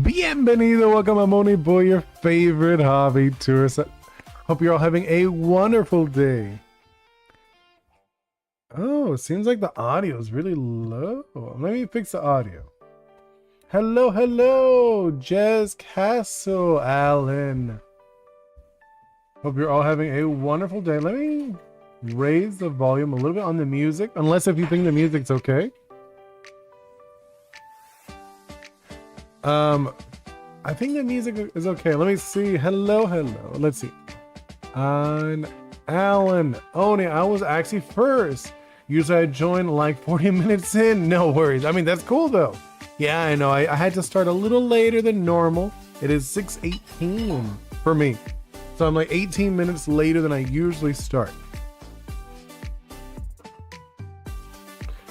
Bienvenido, welcome. I'm Oni Boi, your favorite hobby tourist. Hope you're all having a wonderful day. Oh, it seems like the audio is really low. Let me fix the audio. Hello, Jez Castle, Alan. Hope you're all having a wonderful day. Let me raise the volume a little bit on the music, unless if you think the music's okay. I think the music is okay. Let me see. Hello. Let's see. Alan, Oni, I was actually first. Usually I join like 40 minutes in. No worries. I mean, that's cool though. Yeah, I know. I had to start a little later than normal. It is 6:18 for me. So I'm like 18 minutes later than I usually start.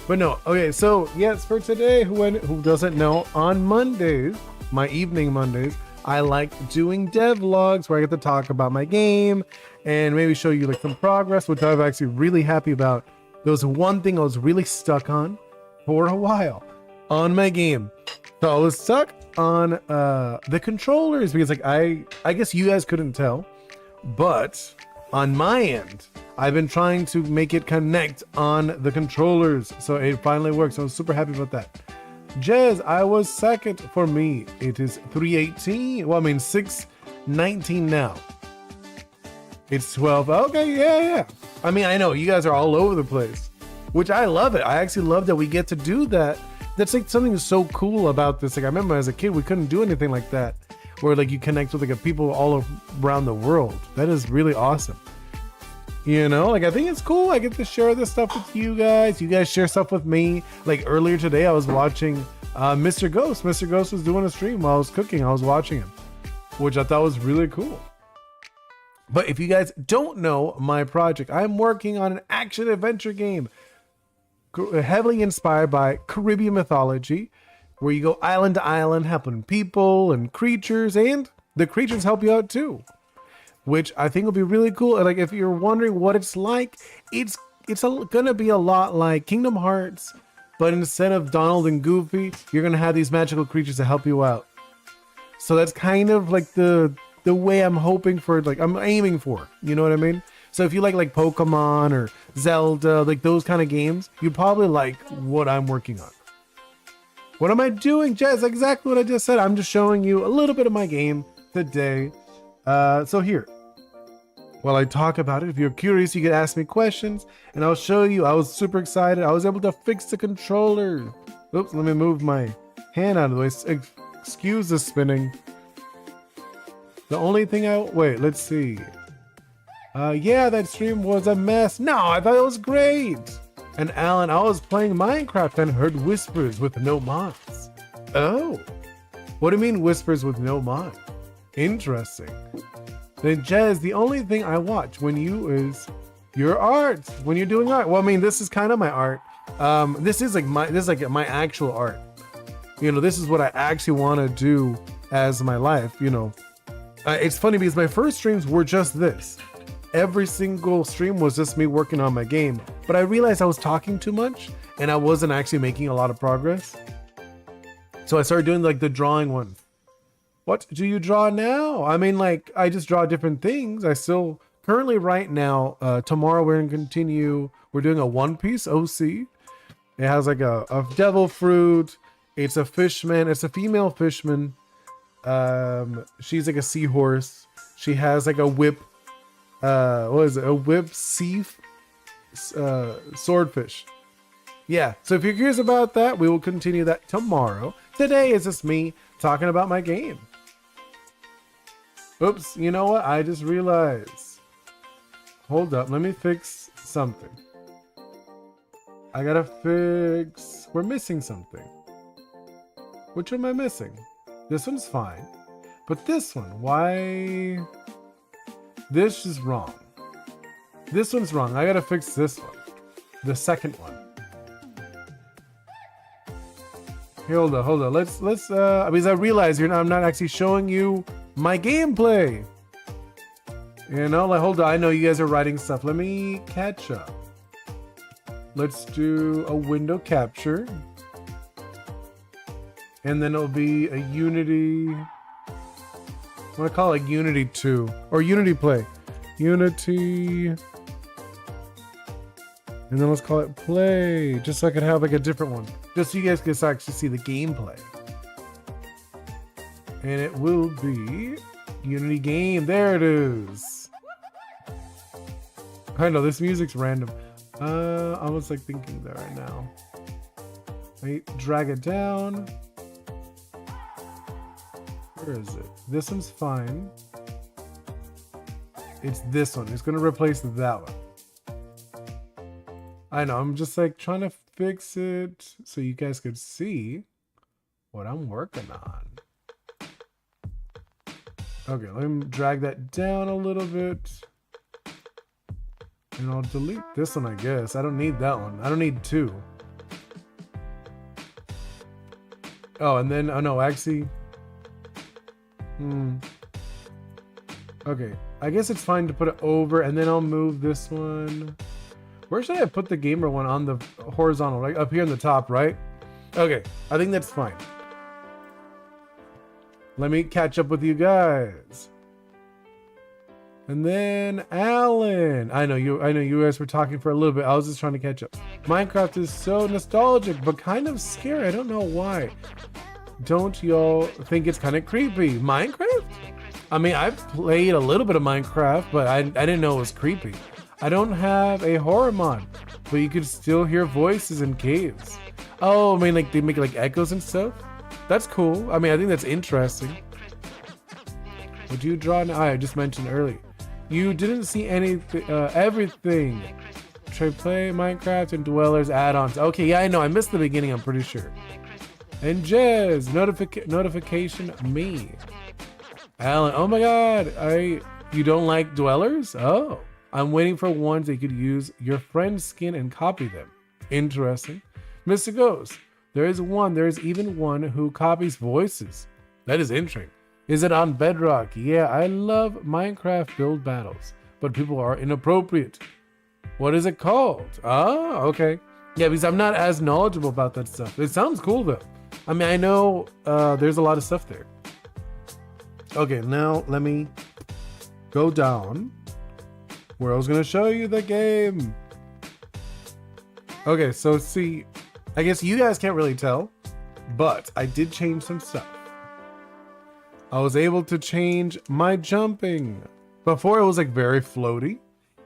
But no, okay, so yes, for today, who doesn't know, on Mondays, my evening Mondays, I like doing devlogs where I get to talk about my game and maybe show you like some progress, which I'm actually really happy about. There was one thing I was really stuck on for a while on my game. So I was stuck on the controllers because like I guess you guys couldn't tell, but on my end, I've been trying to make it connect on the controllers, so it finally works. I was super happy about that. Jez, I was second. For me, it is 3:18. Well, I mean 6:19 now. It's 12. Okay, yeah. I mean, I know you guys are all over the place, which I love it. I actually love that we get to do that. That's like something so cool about this. Like I remember as a kid, we couldn't do anything like that, where like you connect with like people all around the world. That is really awesome. You know, like I think it's cool. I get to share this stuff with you guys. You guys share stuff with me. Like earlier today, I was watching Mr. Ghost. Mr. Ghost was doing a stream while I was cooking. I was watching him, which I thought was really cool. But if you guys don't know my project, I'm working on an action adventure game heavily inspired by Caribbean mythology, where you go island to island helping people and creatures, and the creatures help you out too, which I think will be really cool. And like if you're wondering what it's like, it's gonna be a lot like Kingdom Hearts, but instead of Donald and Goofy, you're gonna have these magical creatures to help you out. So that's kind of like the way I'm hoping for, like I'm aiming for, you know what I mean? So if you like Pokemon or Zelda, like those kind of games, you probably like what I'm working on. What am I doing, Jez? Exactly what I just said. I'm just showing you a little bit of my game today. So here, while I talk about it, if you're curious, you can ask me questions and I'll show you. I was super excited. I was able to fix the controller. Oops, let me move my hand out of the way. Excuse the spinning. The only thing wait, let's see. Yeah, that stream was a mess. No, I thought it was great. And Alan, I was playing Minecraft and heard whispers with no mods. Oh, what do you mean whispers with no mod? Interesting. Then Jez, the only thing I watch when you is your art. When you're doing art. Well, I mean, this is kind of my art. This is like my actual art. You know, this is what I actually want to do as my life. You know, it's funny because my first streams were just this. Every single stream was just me working on my game, but I realized I was talking too much and I wasn't actually making a lot of progress. So I started doing like the drawing one. What do you draw now? I mean, like I just draw different things. I still currently right now, tomorrow we're gonna continue. We're doing a One Piece OC. It has like a devil fruit. It's a fishman. It's a female fishman. She's like a seahorse. She has like a whip. What is it? A whip sea swordfish. Yeah, so if you're curious about that, we will continue that tomorrow. Today is just me talking about my game. Oops, you know what? I just realized. Hold up, let me fix something. I gotta fix... We're missing something. Which one am I missing? This one's fine. But this one, why... This is wrong. This one's wrong. I gotta fix this one. The second one. Hold on. Let's because I realize I'm not actually showing you my gameplay. You know, like hold on. I know you guys are writing stuff. Let me catch up. Let's do a window capture. And then it'll be a Unity. I'm gonna call it Unity 2 or Unity Play. Unity. And then let's call it Play, just so I could have like a different one. Just so you guys can actually see the gameplay. And it will be Unity Game. There it is. I know this music's random. I was like thinking that right now. I drag it down. Where is it? This one's fine. It's this one. It's gonna replace that one. I know, I'm just like trying to fix it so you guys could see what I'm working on. Okay, let me drag that down a little bit. And I'll delete this one, I guess. I don't need that one. I don't need two. Oh, and then, oh no, actually. Okay, I guess it's fine to put it over, and then I'll move this one. Where should I put the gamer one? On the horizontal, right? Up here in the top, right? Okay, I think that's fine. Let me catch up with you guys. And then Alan. I know you guys were talking for a little bit. I was just trying to catch up. Minecraft is so nostalgic, but kind of scary. I don't know why. Don't y'all think it's kind of creepy? Minecraft? I mean, I've played a little bit of Minecraft, but I didn't know it was creepy. I don't have a horror mod, but you could still hear voices in caves. Oh, I mean, like they make like echoes and stuff? That's cool. I mean, I think that's interesting. Would you draw an eye? I just mentioned earlier. You didn't see anything, everything. Try play Minecraft and Dwellers add-ons. Okay, yeah, I know. I missed the beginning, I'm pretty sure. And Jez, notification me. Alan, oh my god, you don't like Dwellers? Oh, I'm waiting for ones that you could use your friend's skin and copy them. Interesting. Mr. Ghost, there is even one who copies voices. That is interesting. Is it on Bedrock? Yeah, I love Minecraft build battles, but people are inappropriate. What is it called? Ah, okay. Yeah, because I'm not as knowledgeable about that stuff. It sounds cool though. I mean, I know there's a lot of stuff there. Okay, now let me go down where I was gonna show you the game. Okay, so see, I guess you guys can't really tell, but I did change some stuff. I was able to change my jumping. Before it was like very floaty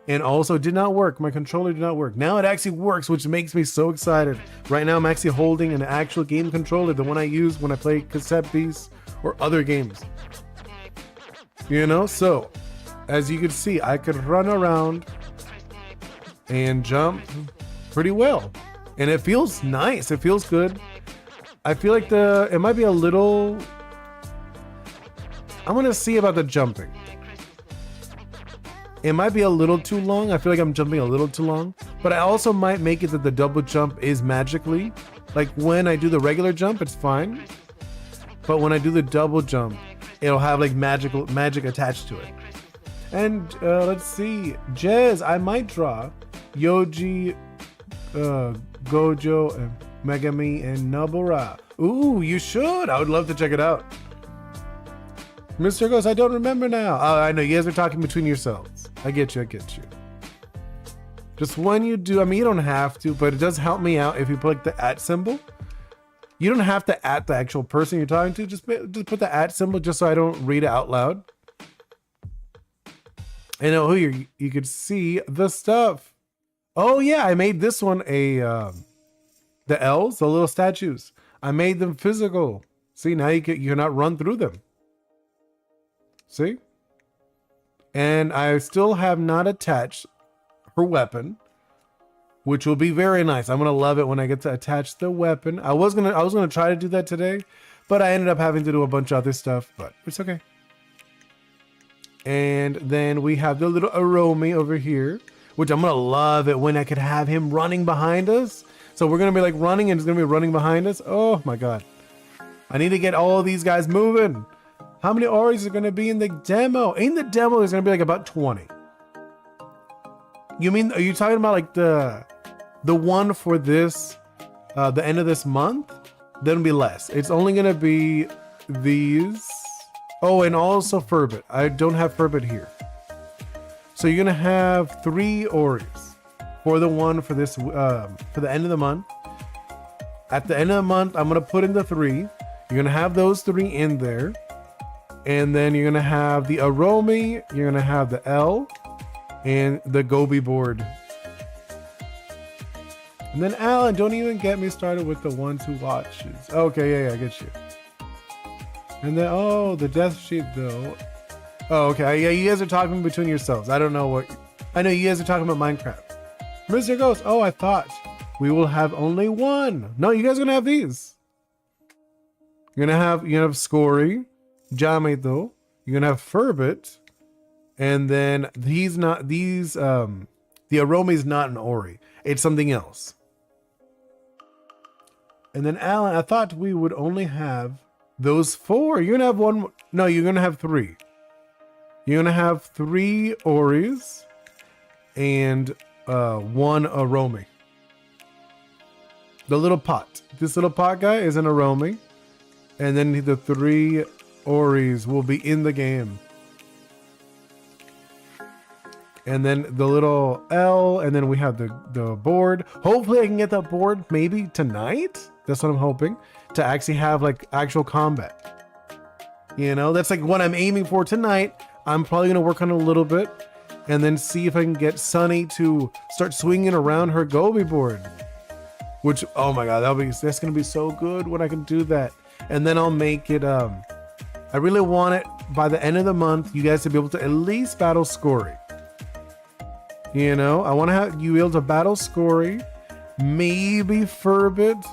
and also did not work. My controller did not work. Now it actually works, which makes me so excited. Right now I'm actually holding an actual game controller, the one I use when I play cassette beasts or other games. You know, so as you can see, I could run around and jump pretty well. And it feels nice. It feels good. I feel like it might be a little, I'm gonna see about the jumping. It might be a little too long. I feel like I'm jumping a little too long, but I also might make it that the double jump is magically, like when I do the regular jump, it's fine. But when I do the double jump, it'll have like magic attached to it. And let's see, Jez, I might draw Yoji, Gojo, and Megami, and Nobura. Ooh, you should. I would love to check it out. Mr. Ghost, I don't remember now. Oh, I know, you guys are talking between yourselves. I get you. Just when you do, I mean, you don't have to, but it does help me out if you put like the @ symbol. You don't have to @ the actual person you're talking to. Just put the @ symbol just so I don't read it out loud. And oh, you could see the stuff. Oh yeah, I made this one the L's, the little statues. I made them physical. See, now you cannot run through them. See? And I still have not attached her weapon, which will be very nice. I'm gonna love it when I get to attach the weapon. I was gonna try to do that today, but I ended up having to do a bunch of other stuff, but it's okay. And then we have the little Aromi over here, which I'm gonna love it when I could have him running behind us. So we're gonna be like running and it's gonna be running behind us. Oh my God. I need to get all these guys moving. How many Oris are gonna be in the demo? In the demo, there's gonna be like about 20. You mean, are you talking about like the one for this, the end of this month? Then it'll be less. It's only gonna be these. Oh, and also Furbit. I don't have Furbit here. So you're gonna have 3 Oris for the one for this for the end of the month. At the end of the month, I'm gonna put in the 3. You're gonna have those 3 in there. And then you're gonna have the Aromi, you're gonna have the L, and the Gobi board. And then Alan, don't even get me started with the ones who watches. Okay, yeah, I get you. And then, oh, the death sheet though. Oh, okay, yeah, you guys are talking between yourselves. I don't know what, I know you guys are talking about Minecraft. Mr. Ghost, oh, I thought we will have only 1. No, you guys are gonna have these. You're gonna have Scory, Jameto, you're gonna have Furbit, and then the Aromi is not an Ori. It's something else. And then Alan, I thought we would only have those 4. You're gonna have 1. No, you're gonna have 3. You're gonna have 3 Oris and 1 Aromi. The little pot. This little pot guy is an Aromi. And then the 3 Oris will be in the game. And then the little L, and then we have the board. Hopefully I can get that board maybe tonight. That's what I'm hoping. To actually have like actual combat. You know, that's like what I'm aiming for tonight. I'm probably going to work on it a little bit. And then see if I can get Sunny to start swinging around her Gobi board. Which, oh my God, that's going to be so good when I can do that. And then I'll make it, I really want it by the end of the month, you guys to be able to at least battle Scory. You know, I want to have you be able to battle Scory, maybe Furbit.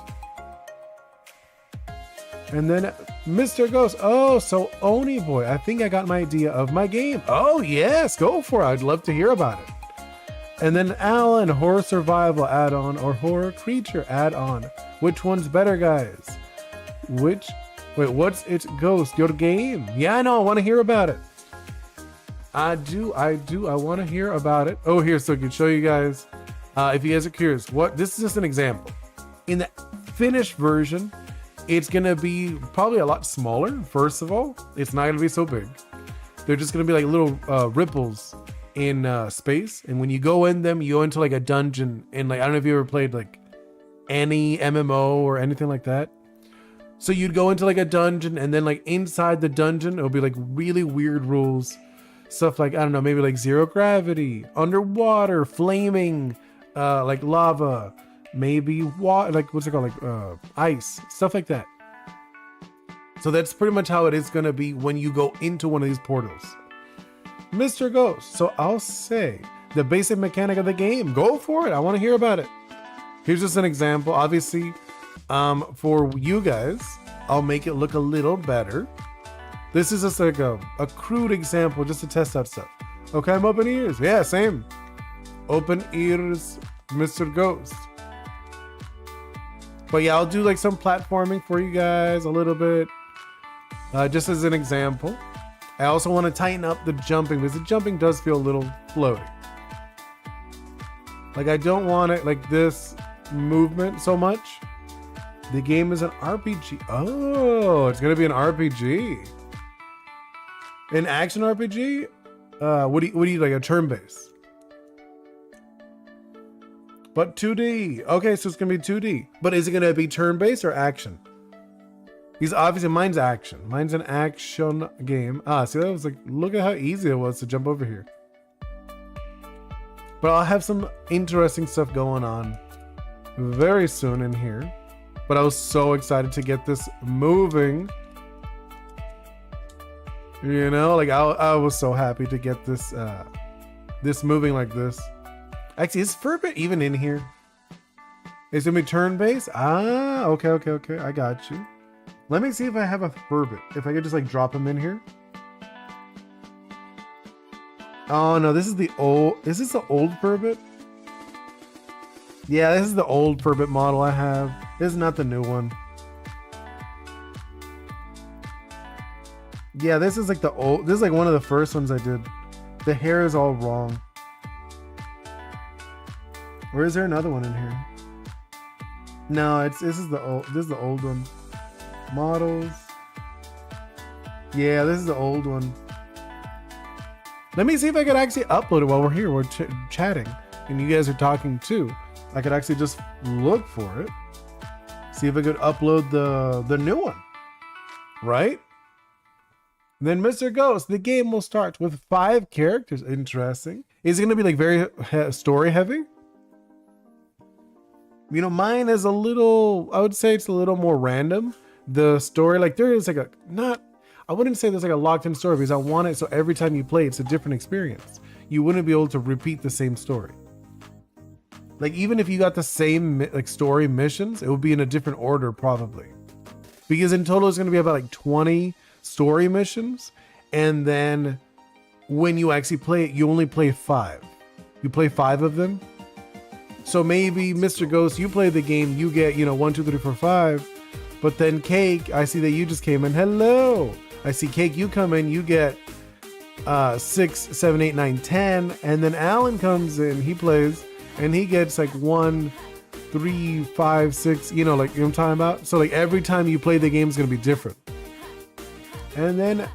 And then Mr. Ghost. Oh, so Oni Boi. I think I got my idea of my game. Oh, yes, go for it. I'd love to hear about it. And then Alan, Horror Survival add-on or Horror Creature add-on. Which one's better, guys? What's its Ghost? Your game? Yeah, I know. I want to hear about it. I do. I want to hear about it. Oh, here, so I can show you guys. If you guys are curious, this is just an example. In the finished version, it's going to be probably a lot smaller. First of all, it's not going to be so big. They're just going to be like little ripples in space. And when you go in them, you go into like a dungeon. And like, I don't know if you ever played like any MMO or anything like that. So you'd go into like a dungeon, and then like inside the dungeon, it'll be like really weird rules. Stuff like, I don't know, maybe like zero gravity, underwater, flaming, like lava, maybe water, like what's it called, like ice, stuff like that. So that's pretty much how it is going to be when you go into one of these portals. Mr. Ghost, so I'll say the basic mechanic of the game, go for it. I want to hear about it. Here's just an example. Obviously, for you guys, I'll make it look a little better. This is just like a crude example just to test out stuff. Okay, I'm open ears. Yeah, same. Open ears, Mr. Ghost. But yeah, I'll do like some platforming for you guys a little bit. Just as an example. I also want to tighten up the jumping because the jumping does feel a little floaty. Like I don't want it like this movement so much. The game is an RPG. Oh, it's going to be an RPG. An action RPG? What do you like, a turn-based? But 2D. Okay, so it's gonna be 2D. But is it gonna be turn-based or action? Because obviously mine's action. Mine's an action game. See, that was like, look at how easy it was to jump over here. But I'll have some interesting stuff going on very soon in here. But I was so excited to get this moving. You know, like I was so happy to get this this moving like this. Actually, is Furbit even in here? It's gonna be turn-based? Okay. I got you. Let me see if I have a Furbit. If I could just like drop him in here. Oh no, this is the old. Is this the old Furbit? Yeah, this is the old Furbit model I have. This is not the new one. Yeah, this is like the old. This is like one of the first ones I did. The hair is all wrong. Or is there another one in here? No, this is the old one. Models. Yeah, this is the old one. Let me see if I could actually upload it while we're here. We're chatting and you guys are talking too. I could actually just look for it. See if I could upload the new one. Right? Then Mr. Ghost, the game will start with 5 characters. Interesting. Is it going to be like very story heavy? You know, mine is a little, I would say it's a little more random. The story, like there is like a, not, I wouldn't say there's like a locked in story because I want it so every time you play, it's a different experience. You wouldn't be able to repeat the same story. Like even if you got the same like story missions, it would be in a different order probably. Because in total it's going to be about like 20 story missions. And then when you actually play it, you only play 5. You play 5 of them. So maybe Mr. Ghost, you play the game, you get, 1, 2, 3, 4, 5. But then Cake, I see that you just came in. Hello. I see Cake, you come in, you get 6, 7, 8, 9, 10. And then Alan comes in, he plays, and he gets like 1, 3, 5, 6, like, you know what I'm talking about? So like every time you play the game is going to be different. And then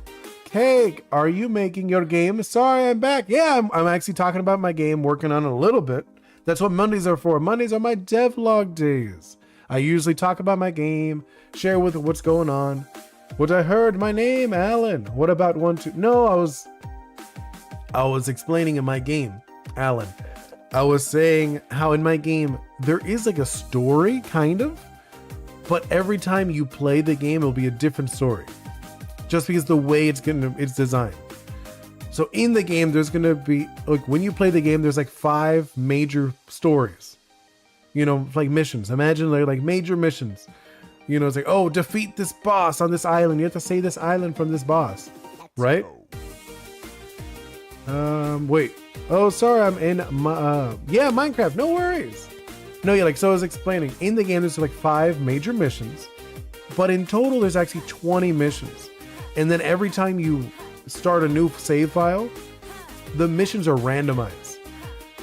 Cake, are you making your game? Sorry, I'm back. Yeah, I'm actually talking about my game, working on it a little bit. That's what Mondays are for. Mondays are my devlog days. I usually talk about my game, share with what's going on. What I heard, my name, Alan. What about 1, 2? No, I was explaining in my game, Alan. I was saying how in my game, there is like a story, kind of. But every time you play the game, it'll be a different story. Just because the way it's designed. So in the game, there's going to be, like when you play the game, there's like 5 major stories. Like missions. Imagine like major missions. It's like, oh, defeat this boss on this island. You have to save this island from this boss. Right? Wait. Oh, sorry, I'm in Minecraft. No worries. No, yeah, so I was explaining. In the game, there's like 5 major missions. But in total, there's actually 20 missions. And then every time you start a new save file, the missions are randomized.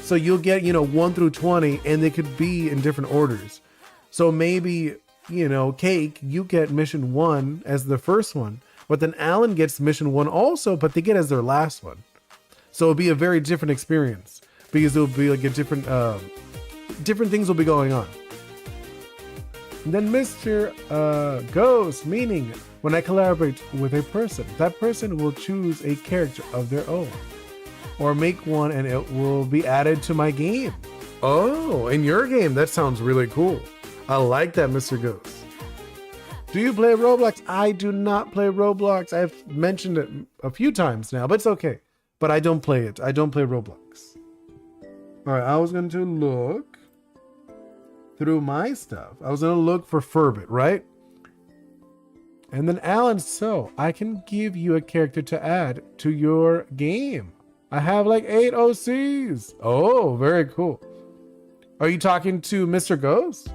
So you'll get, 1 through 20, and they could be in different orders. So maybe, Cake, you get mission 1 as the first one, but then Alan gets mission 1 also, but they get as their last one. So it'll be a very different experience because it'll be like a different things will be going on. And then Mr. Ghost, meaning when I collaborate with a person, that person will choose a character of their own or make one and it will be added to my game. Oh, in your game. That sounds really cool. I like that, Mr. Ghost. Do you play Roblox? I do not play Roblox. I've mentioned it a few times now, but it's okay. But I don't play it. I don't play Roblox. All right, I was going to look through my stuff. I was going to look for Furbit, right? And then Alan, so I can give you a character to add to your game. I have like 8 OCs. Oh, very cool. Are you talking to Mr. Ghost?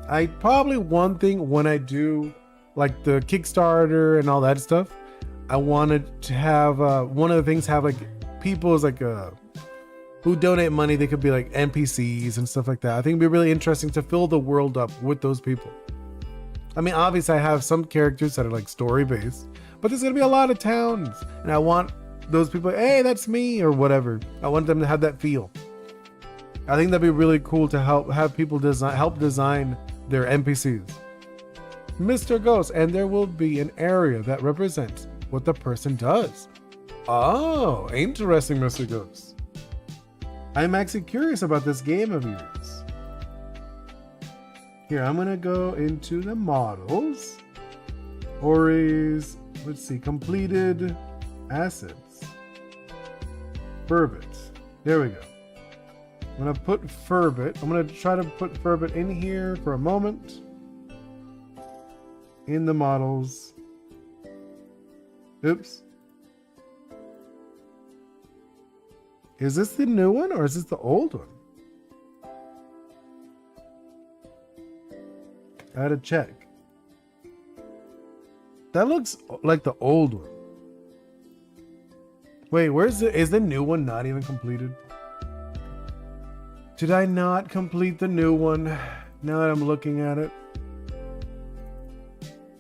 I probably one thing when I do like the Kickstarter and all that stuff, I wanted to have one of the things have like people is like who donate money. They could be like NPCs and stuff like that. I think it'd be really interesting to fill the world up with those people. I mean, obviously I have some characters that are like story based, but there's gonna be a lot of towns and I want those people, hey, that's me or whatever. I want them to have that feel. I think that'd be really cool to have people help design their NPCs. Mr. Ghost, and there will be an area that represents what the person does. Oh, interesting, Mr. Ghost. I'm actually curious about this game of yours. Here, I'm gonna go into the models. Ori's, let's see, completed assets. Furbit. There we go. I'm gonna put Furbit. I'm gonna try to put Furbit in here for a moment. In the models. Oops. Is this the new one or is this the old one? I had to check. That looks like the old one. Wait, is the new one not even completed? Did I not complete the new one? Now that I'm looking at it.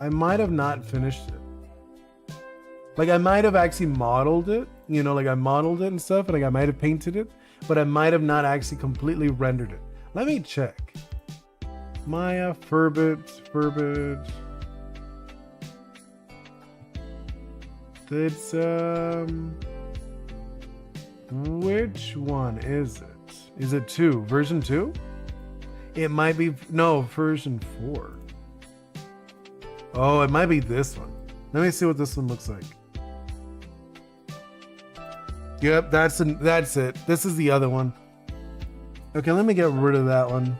I might have not finished it. Like I might have actually modeled it, you know, like I modeled it and stuff, and like I might have painted it, but I might have not actually completely rendered it. Let me check. Maya, Furbit. It's which one is it? Is it 2? Version 2? It might be, no, version 4. Oh, it might be this one. Let me see what this one looks like. Yep, that's it. This is the other one. Okay, let me get rid of that one.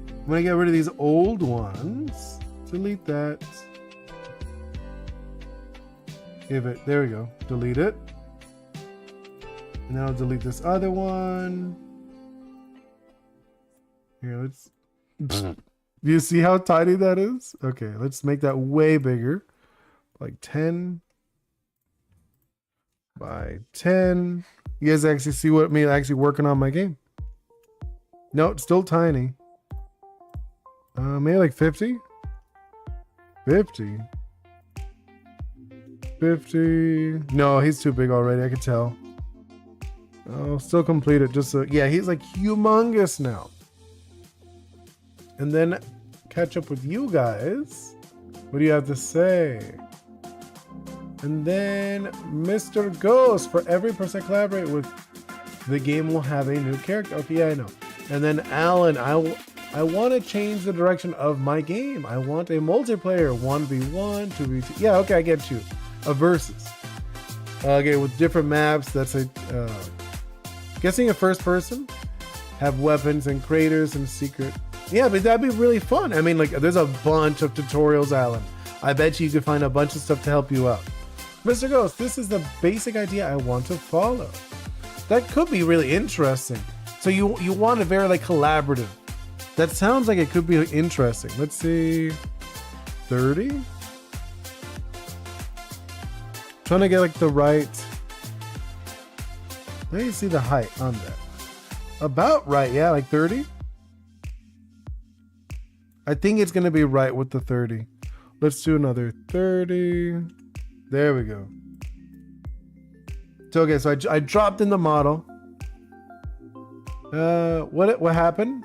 I'm gonna get rid of these old ones. Delete that. There we go. Delete it. And then I'll delete this other one. Here, let's. Do you see how tiny that is? Okay, let's make that way bigger. Like 10 by 10. You guys actually see what me actually working on my game? No, it's still tiny. Maybe like 50? 50. No, he's too big already, I can tell. I'll still complete it just so, yeah, he's like humongous now. And then catch up with you guys. What do you have to say? And then Mr. Ghost, for every person I collaborate with, the game will have a new character. Okay, yeah, I know. And then Alan, I want to change the direction of my game. I want a multiplayer, 1v1, 2v2. Yeah, okay, I get you. A versus. Okay, with different maps. That's a guessing a first person, have weapons and craters and secret. Yeah, but that'd be really fun. I mean, like, there's a bunch of tutorials, Alan. I bet you could find a bunch of stuff to help you out. Mr. Ghost, this is the basic idea I want to follow. That could be really interesting. So you want a very like collaborative. That sounds like it could be interesting. Let's see, 30. Trying to get like the right. Let me see the height on that. About right, yeah, like 30. I think it's gonna be right with the 30. Let's do another 30. There we go. So okay, so I dropped in the model. What happened?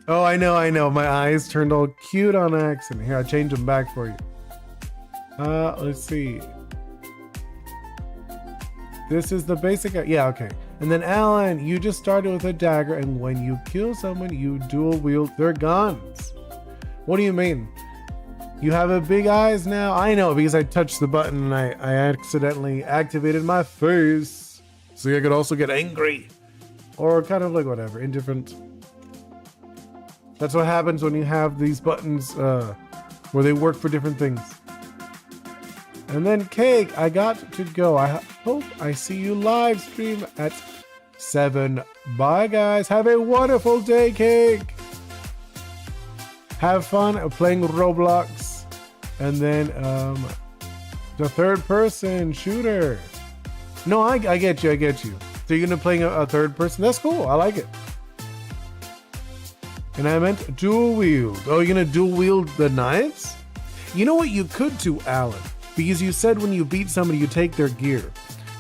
Oh, I know. My eyes turned all cute on accident. Here, I'll change them back for you. Let's see. This is the basic. Yeah, okay. And then Alan, you just started with a dagger, and when you kill someone, you dual wield their guns. What do you mean? You have a big eyes now? I know, because I touched the button and I accidentally activated my face. So I could also get angry. Or kind of like whatever, indifferent. That's what happens when you have these buttons where they work for different things. And then Cake, I got to go. I hope I see you live stream at 7. Bye guys. Have a wonderful day, Cake. Have fun playing Roblox. And then the third person shooter. No, I get you. So you're gonna play a third person? That's cool. I like it. And I meant dual wield. Oh, you're gonna dual wield the knives? You know what you could do, Alan? Because you said when you beat somebody, you take their gear.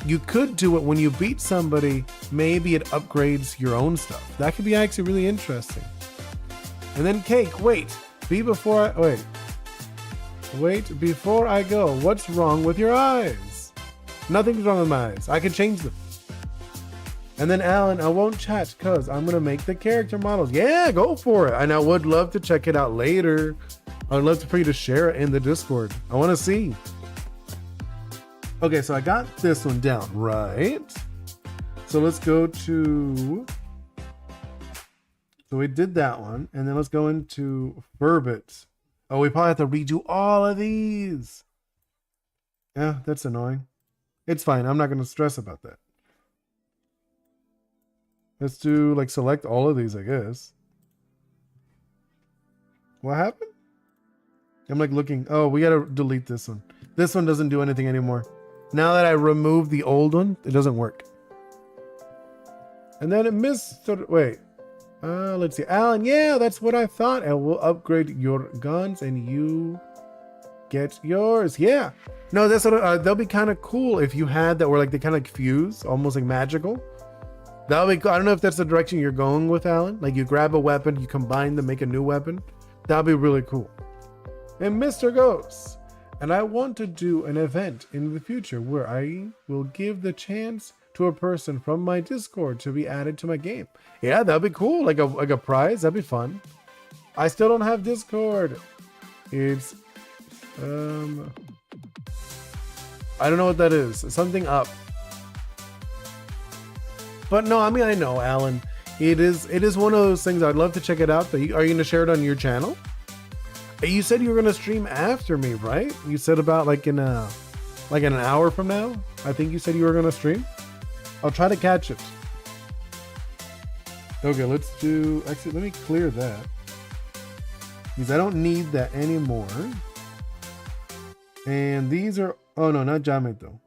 You could do it when you beat somebody, maybe it upgrades your own stuff. That could be actually really interesting. And then Cake, wait before I go. What's wrong with your eyes? Nothing's wrong with my eyes. I can change them. And then Alan, I won't chat because I'm going to make the character models. Yeah, go for it. And I would love to check it out later. I'd love for you to share it in the Discord. I want to see. Okay, so I got this one down, right? So let's go to... So we did that one. And then let's go into Verbit. Oh, we probably have to redo all of these. Yeah, that's annoying. It's fine. I'm not going to stress about that. Let's do, like, select all of these, I guess. What happened? I'm, like, looking. Oh, we got to delete this one. This one doesn't do anything anymore. Now that I removed the old one, it doesn't work. And then it missed... Wait. Let's see, Alan. Yeah, that's what I thought. I will upgrade your guns and you get yours. Yeah. No, that's what that'll be kind of cool if you had that where like they kind of like fuse, almost like magical. That'll be cool. I don't know if that's the direction you're going with, Alan. Like you grab a weapon, you combine them, make a new weapon. That'll be really cool. And Mr. Ghost, and I want to do an event in the future where I will give the chance to a person from my Discord to be added to my game. Yeah, that'd be cool. Like a prize. That'd be fun. I still don't have Discord. It's I don't know what that is. Something up. But no, I mean I know, Alan. It is one of those things. I'd love to check it out. Are you going to share it on your channel? You said you were going to stream after me, right? You said about like in an hour from now. I think you said you were going to stream. I'll try to catch it. Okay, let's do... Actually, let me clear that. Because I don't need that anymore. And these are... Oh, no, not Jamet, though.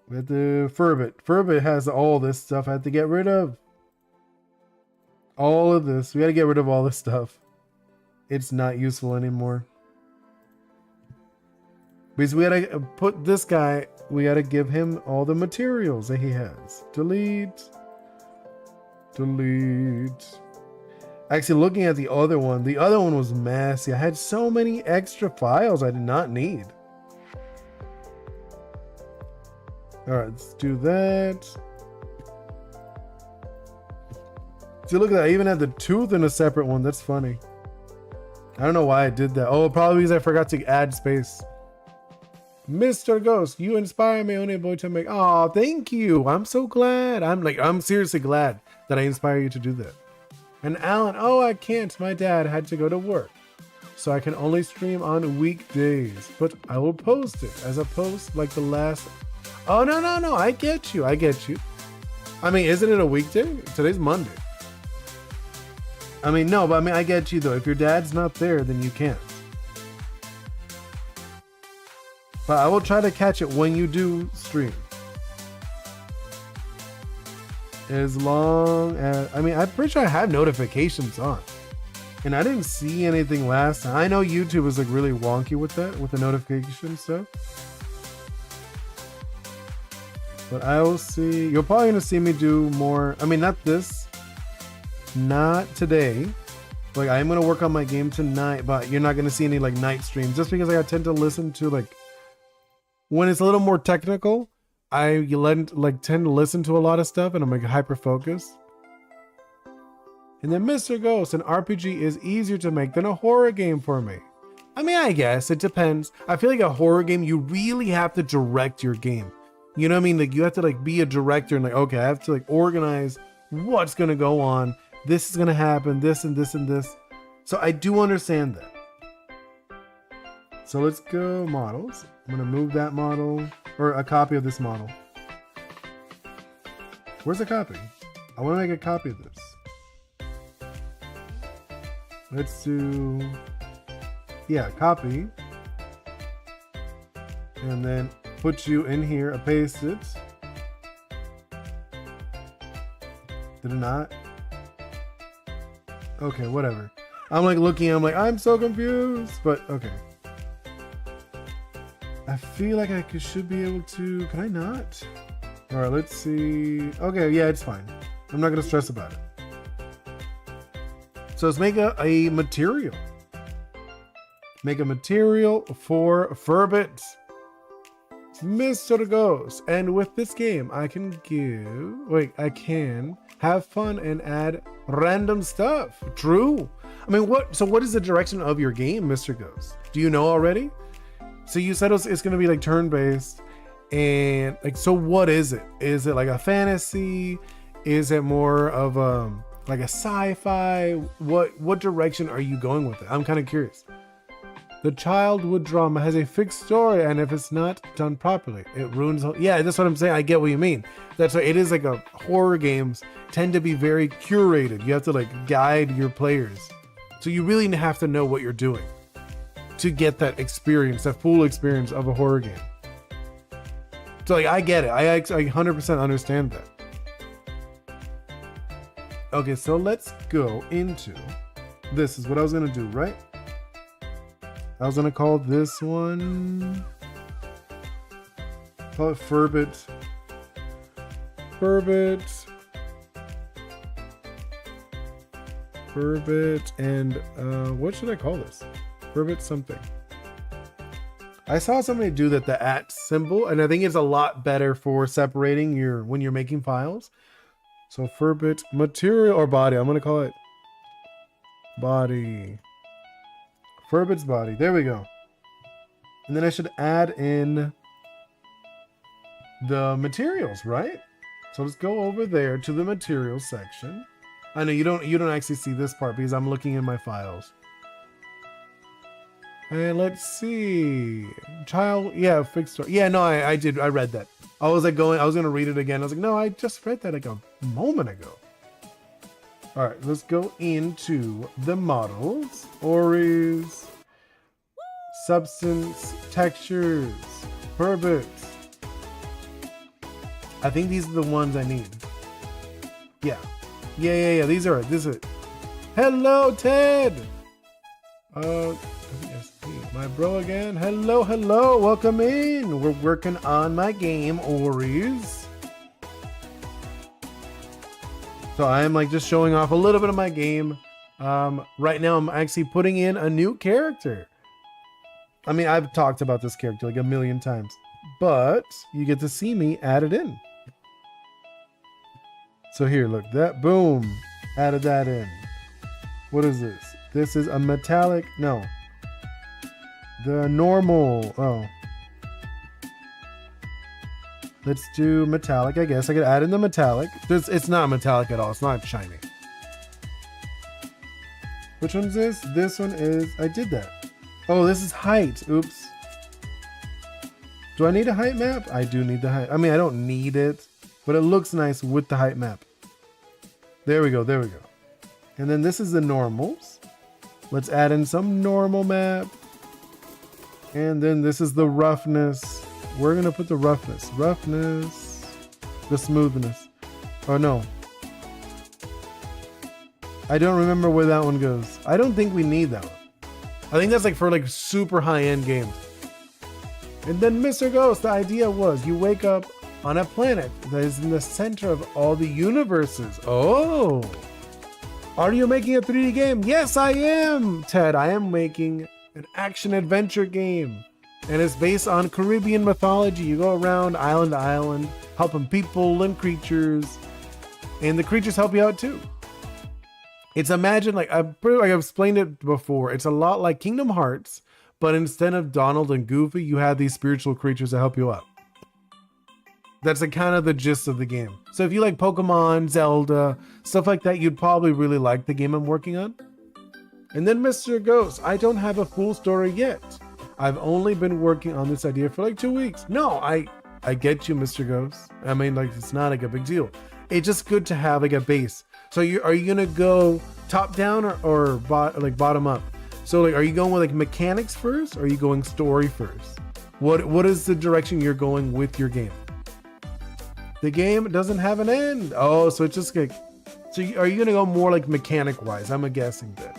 We have to... Furbit. Furbit has all this stuff I have to get rid of. All of this. We got to get rid of all this stuff. It's not useful anymore. Because we got to put this guy... We got to give him all the materials that he has. Delete. Delete. Actually, looking at the other one was messy. I had so many extra files I did not need. All right, let's do that. See, look at that. I even had the tooth in a separate one. That's funny. I don't know why I did that. Oh, probably because I forgot to add space. Mr. Ghost, you inspire me, Oni Boi, to make... Oh, thank you. I'm so glad. I'm seriously glad that I inspire you to do that. And Alan, oh, I can't. My dad had to go to work. So I can only stream on weekdays. But I will post it as a post like the last... Oh, no. I get you. I mean, isn't it a weekday? Today's Monday. I mean, no, but I mean, I get you, though. If your dad's not there, then you can't. But I will try to catch it when you do stream. As long as... I mean, I'm pretty sure I have notifications on. And I didn't see anything last time. I know YouTube is like really wonky with that, with the notification stuff. But I will see... You're probably going to see me do more... I mean, not this. Not today. Like, I'm going to work on my game tonight, but you're not going to see any like night streams. Just because I tend to listen to like... When it's a little more technical, I tend to listen to a lot of stuff and I'm like hyper focused. And then Mr. Ghost, an RPG is easier to make than a horror game for me. I mean, I guess it depends. I feel like a horror game, you really have to direct your game. You know what I mean? Like you have to like be a director and like, okay, I have to like organize what's going to go on. This is going to happen, this and this and this. So I do understand that. So let's go models. I'm going to move that model, or a copy of this model. Where's the copy? I want to make a copy of this. Let's do, yeah, copy. And then put you in here, I paste it. Did it not? Okay, whatever. I'm like looking, I'm like, I'm so confused, but okay. I feel like I should be able to, can I not? All right, let's see. Okay, yeah, it's fine. I'm not gonna stress about it. So let's make a material. Make a material for Furbit. Mr. Ghost. And with this game, I can have fun and add random stuff. True. I mean, what is the direction of your game, Mr. Ghost? Do you know already? So you said it's going to be like turn-based, and like, so what is it? Is it like a fantasy? Is it more of like a sci-fi? What direction are you going with it? I'm kind of curious. The childhood drama has a fixed story, and if it's not done properly, it ruins. Yeah, that's what I'm saying. I get what you mean. That's why it is like a horror games tend to be very curated. You have to like guide your players, so you really have to know what you're doing to get that experience, that full experience of a horror game. So like, I get it. I 100% understand that. Okay, so let's go into, this is what I was gonna do, right? I was gonna call this one, call it Furbit. Furbit, and what should I call this? Furbit something. I saw somebody do that, the @ symbol, and I think it's a lot better for separating when you're making files. So Furbit material or body. I'm gonna call it body. Furbit's body. There we go. And then I should add in the materials, right? So let's go over there to the materials section. I know you don't actually see this part because I'm looking in my files. And let's see. Child, yeah, fixed story. Yeah, no, I did. I read that. I was gonna read it again. I was like, no, I just read that like a moment ago. All right, let's go into the models, Oris, substance, textures, Furbits. I think these are the ones I need. Yeah. These are it. This is it. Hello, Ted. My bro again. Hello. Welcome in. We're working on my game, Oris. So I am like just showing off a little bit of my game. Right now I'm actually putting in a new character. I mean, I've talked about this character like a million times, but you get to see me add it in. So here, look, that, boom, added that in. What is this? This is a metallic, no. The normal, oh. Let's do metallic, I guess. I could add in the metallic. It's not metallic at all, it's not shiny. Which one's this? This one is, I did that. Oh, this is height, oops. Do I need a height map? I do need the height. I mean, I don't need it, but it looks nice with the height map. There we go. And then this is the normals. Let's add in some normal map. And then this is the roughness. We're gonna put the roughness, the smoothness. Oh no. I don't remember where that one goes. I don't think we need that one. I think that's like for like super high-end games. And then Mr. Ghost, the idea was you wake up on a planet that is in the center of all the universes. Oh, are you making a 3D game? Yes, I am, Ted. I am making an action adventure game, and it's based on Caribbean mythology. You go around island to island, helping people and creatures, and the creatures help you out too. It's imagine like I've explained it before. It's a lot like Kingdom Hearts, but instead of Donald and Goofy, you have these spiritual creatures that help you out. That's like kind of the gist of the game. So if you like Pokemon, Zelda, stuff like that, you'd probably really like the game I'm working on. And then Mr. Ghost, I don't have a full story yet. I've only been working on this idea for like 2 weeks. No, I get you, Mr. Ghost. I mean, like, it's not like a big deal. It's just good to have like a base. So are you gonna go top down or bottom up? So like, are you going with like mechanics first, or are you going story first? What is the direction you're going with your game? The game doesn't have an end. Oh, so it's just like, so are you gonna go more like mechanic wise? I'm guessing that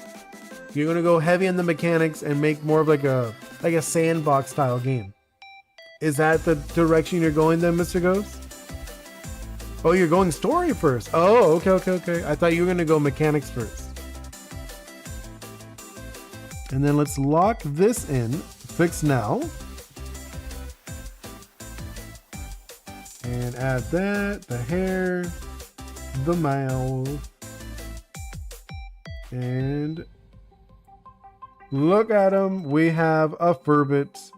you're gonna go heavy on the mechanics and make more of like a sandbox style game. Is that the direction you're going then, Mr. Ghost? Oh, you're going story first. Oh, okay. I thought you were gonna go mechanics first. And then let's lock this in. Fix now. And add that, the hair, the mouth. And look at him. We have a Furbit.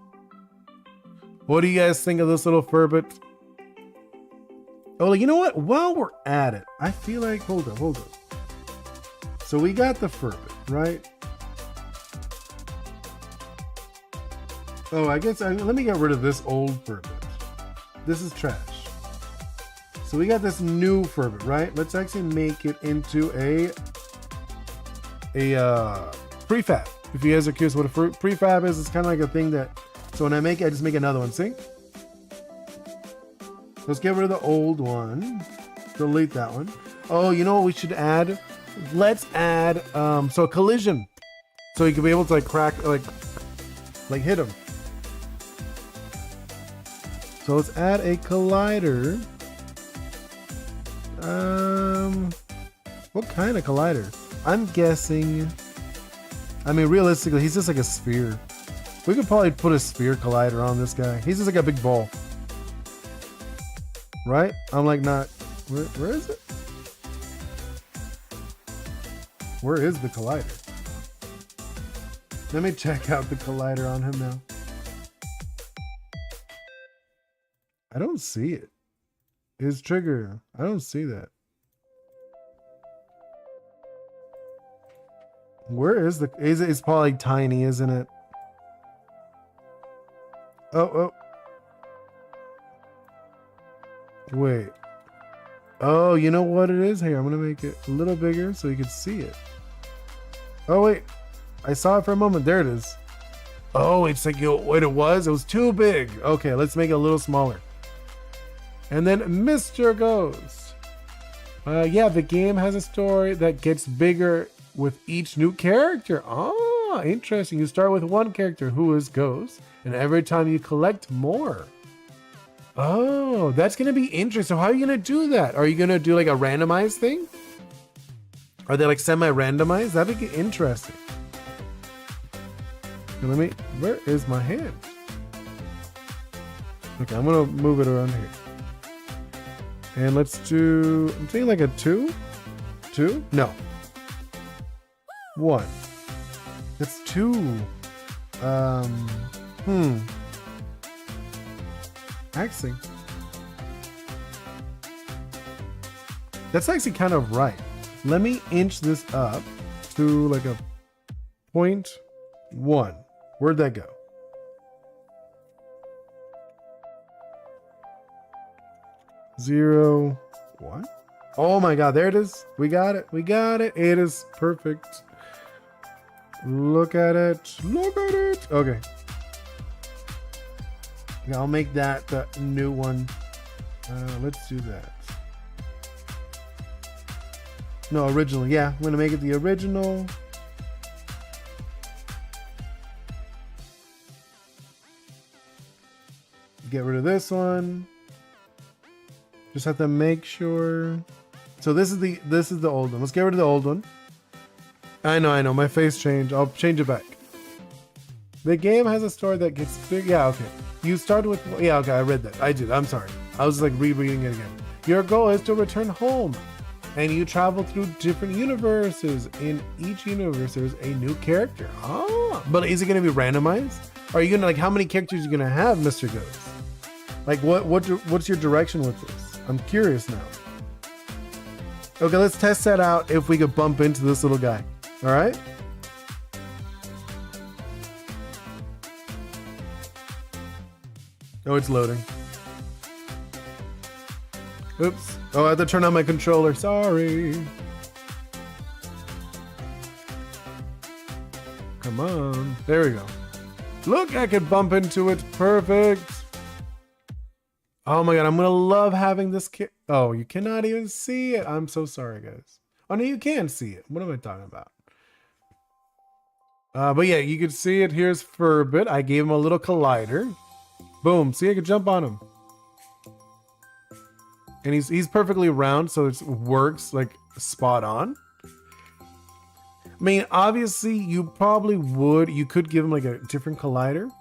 What do you guys think of this little Furbit? Oh, you know what? While we're at it, I feel like, hold up. So we got the Furbit, right? Oh, I guess, let me get rid of this old Furbit. This is trash. So we got this new Furbit, right? Let's actually make it into a prefab. If you guys are curious what a prefab is, it's kind of like a thing that, so when I make it, I just make another one, see? Let's get rid of the old one. Delete that one. Oh, you know what we should add? Let's add so a collision, so you can be able to like crack, like hit him. So let's add a collider. What kind of collider? I'm guessing. I mean, realistically, he's just like a sphere. We could probably put a sphere collider on this guy. He's just like a big ball, right? I'm like not. Where is it? Where is the collider? Let me check out the collider on him now. I don't see it. His trigger. I don't see that. Where is the... It's probably tiny, isn't it? Oh. Wait. Oh, you know what it is? Here, I'm going to make it a little bigger so you can see it. Oh, wait. I saw it for a moment. There it is. Oh, it's like what it was? It was too big. Okay, let's make it a little smaller. And then Mr. Ghost. Yeah, the game has a story that gets bigger with each new character. Ah, interesting. You start with one character who is Ghost, and every time you collect more. Oh, that's going to be interesting. So how are you going to do that? Are you going to do like a randomized thing? Are they like semi-randomized? That'd be interesting. Now where is my hand? Okay, I'm going to move it around here. And let's do, I'm thinking like a 2? 2? No. 1. That's 2. Actually, that's actually kind of right. Let me inch this up to like a 0.1. Where'd that go? Zero. What? Oh my God, there it is. We got it. We got it. It is perfect. Look at it. Look at it. Okay. Yeah, I'll make that the new one. Let's do that. No, original. Yeah, I'm gonna make it the original. Get rid of this one. Just have to make sure. So this is the old one. Let's get rid of the old one. I know. My face changed. I'll change it back. The game has a story that gets big. Yeah, okay. You started with, yeah, okay, I read that. I did. I'm sorry. I was like rereading it again. Your goal is to return home, and you travel through different universes. In each universe, there's a new character. Ah, but is it going to be randomized? Are you gonna like how many characters are you gonna have, Mr. Ghost? Like what's your direction with this? I'm curious now. Okay, let's test that out if we could bump into this little guy. All right. Oh, it's loading. Oops. Oh, I have to turn on my controller. Sorry. Come on. There we go. Look, I could bump into it. Perfect. Oh my God, I'm gonna love having this kit. Oh, you cannot even see it. I'm so sorry, guys. Oh no, you can see it. What am I talking about? But yeah, you can see it. Here's Furbit. I gave him a little collider. Boom. See, I could jump on him. And he's perfectly round, so it works like spot on. I mean, obviously, you could give him like a different collider.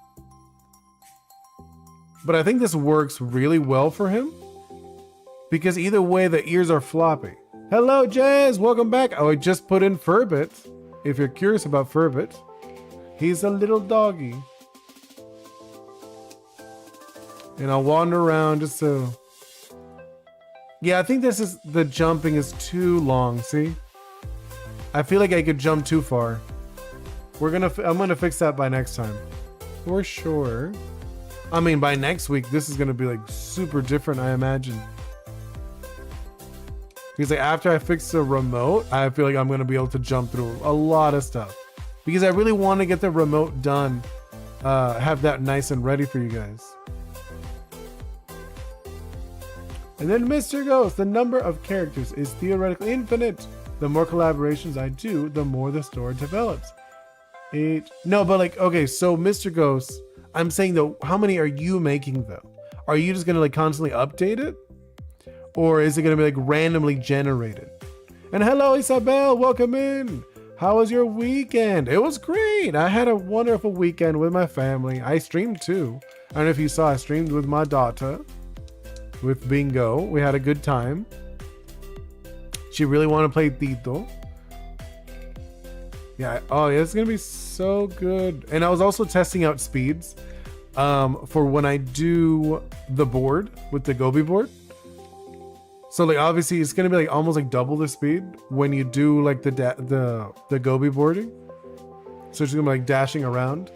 But I think this works really well for him. Because either way, the ears are floppy. Hello, Jazz. Welcome back. Oh, I just put in Furbit. If you're curious about Furbit. He's a little doggy. And I'll wander around just so... Yeah, I think the jumping is too long, see? I feel like I could jump too far. I'm gonna fix that by next time. For sure. I mean, by next week, this is gonna be like super different, I imagine. Because like after I fix the remote, I feel like I'm gonna be able to jump through a lot of stuff. Because I really want to get the remote done. Have that nice and ready for you guys. And then Mr. Ghost, the number of characters is theoretically infinite. The more collaborations I do, the more the story develops. No, but like, okay, so Mr. Ghost, I'm saying though, how many are you making though? Are you just gonna like constantly update it? Or is it gonna be like randomly generated? And hello, Isabel, welcome in. How was your weekend? It was great. I had a wonderful weekend with my family. I streamed too. I don't know if you saw, I streamed with my daughter, with Bingo. We had a good time. She really wanted to play Tito. Yeah, oh yeah, it's gonna be so good. And I was also testing out speeds for when I do the board with the Gobi board. So like obviously it's gonna be like almost like double the speed when you do like the Gobi boarding. So it's gonna be like dashing around.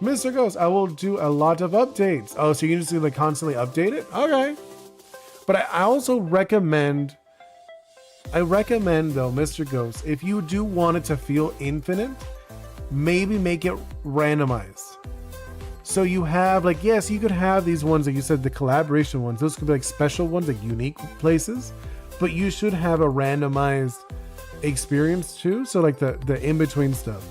Mr. Ghost, I will do a lot of updates. Oh, so you can just like constantly update it? Okay. But I also recommend though, Mr. Ghost, if you do want it to feel infinite, maybe make it randomized. So you have like, yes, you could have these ones that you said, the collaboration ones. Those could be like special ones, like unique places, but you should have a randomized experience too. So like the in-between stuff.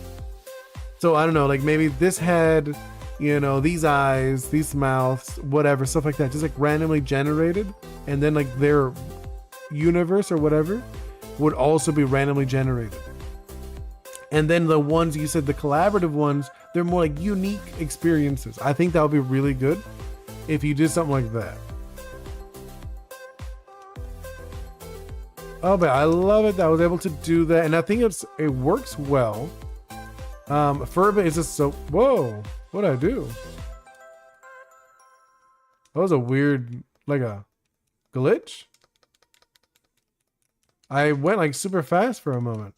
So I don't know, like maybe this head, you know, these eyes, these mouths, whatever, stuff like that, just like randomly generated. And then like their universe or whatever would also be randomly generated. And then the ones you said, the collaborative ones, they're more like unique experiences. I think that would be really good if you did something like that. Oh, but I love it that I was able to do that. And I think it works well. Furba is just so, whoa, what'd I do? That was a weird, like a glitch. I went like super fast for a moment.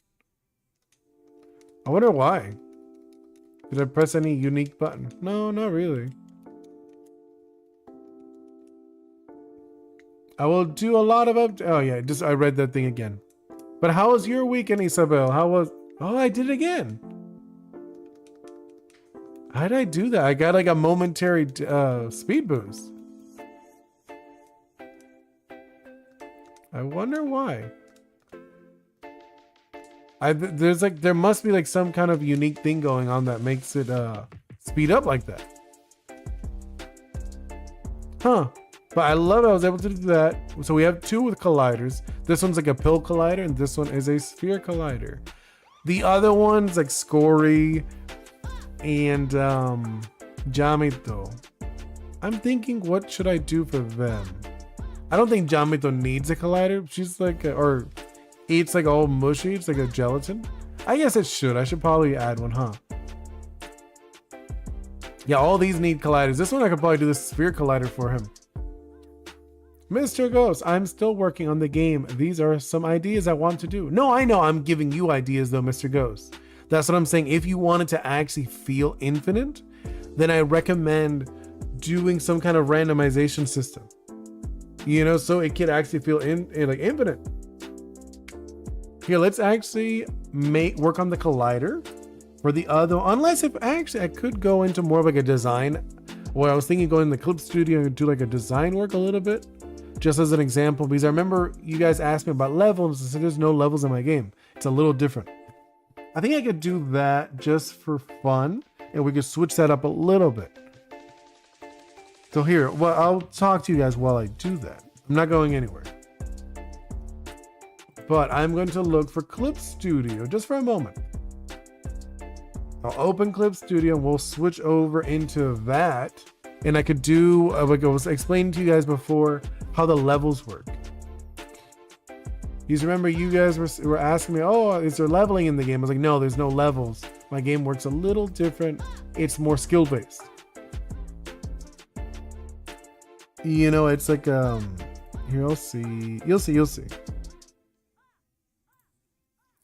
I wonder why. Did I press any unique button? No, not really. I will do a lot of oh yeah, I read that thing again. But how was your weekend, Isabel? Oh, I did it again. How did I do that? I got like a momentary speed boost. I wonder why. There must be like some kind of unique thing going on that makes it speed up like that. Huh. But I love it. I was able to do that. So we have two with colliders. This one's like a pill collider and this one is a sphere collider. The other one's like Scory and Jamito. I'm thinking, what should I do for them? I don't think Jamito needs a collider. She's like or eats like all mushy. It's like a gelatin. I guess it should. I should probably add one, huh? Yeah, all these need colliders. This one I could probably do the sphere collider for him. Mr. Ghost, I'm still working on the game. These are some ideas I want to do. No, I know I'm giving you ideas though, Mr. Ghost. That's what I'm saying. If you wanted to actually feel infinite, then I recommend doing some kind of randomization system. You know, so it could actually feel like infinite. Here, let's actually work on the collider for the other, unless if actually I could go into more of like a design. Well, I was thinking going in the clip studio and do like a design work a little bit, just as an example, because I remember you guys asked me about levels. I said there's no levels in my game. It's a little different. I think I could do that just for fun, and we could switch that up a little bit. So here, well, I'll talk to you guys while I do that. I'm not going anywhere. But I'm going to look for Clip Studio just for a moment. I'll open Clip Studio and we'll switch over into that. And I could do, like I was explaining to you guys before, how the levels work. You remember you guys were asking me, oh, is there leveling in the game? I was like, no, there's no levels. My game works a little different. It's more skill-based. You know, it's like, here, you'll see. You'll see.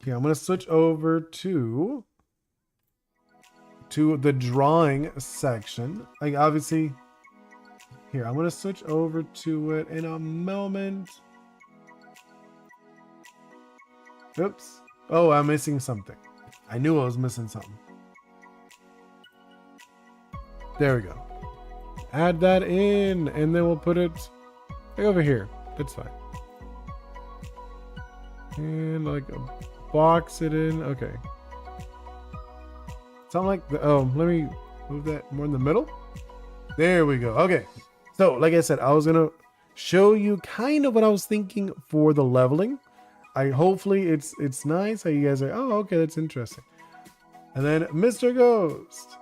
Okay, I'm gonna switch over to the drawing section. Like obviously, here, I'm gonna switch over to it in a moment. Oops. Oh, I'm missing something. I knew I was missing something. There we go. Add that in, and then we'll put it right over here. That's fine. And like box it in. Okay. Sound like the, oh, let me move that more in the middle. There we go. Okay. So like I said, I was gonna show you kind of what I was thinking for the leveling. Hopefully it's nice. How you guys are, oh, okay, that's interesting. And then Mr. Ghost.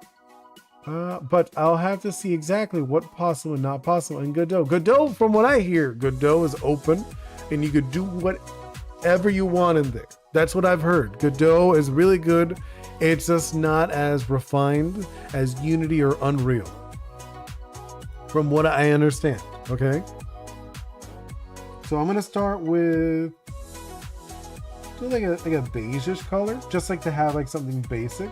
But I'll have to see exactly what possible and not possible in Godot. Godot, from what I hear, Godot is open and you could do whatever you want in there. That's what I've heard. Godot is really good. It's just not as refined as Unity or Unreal, from what I understand. Okay. So I'm gonna start with like a beige-ish color, just like to have like something basic.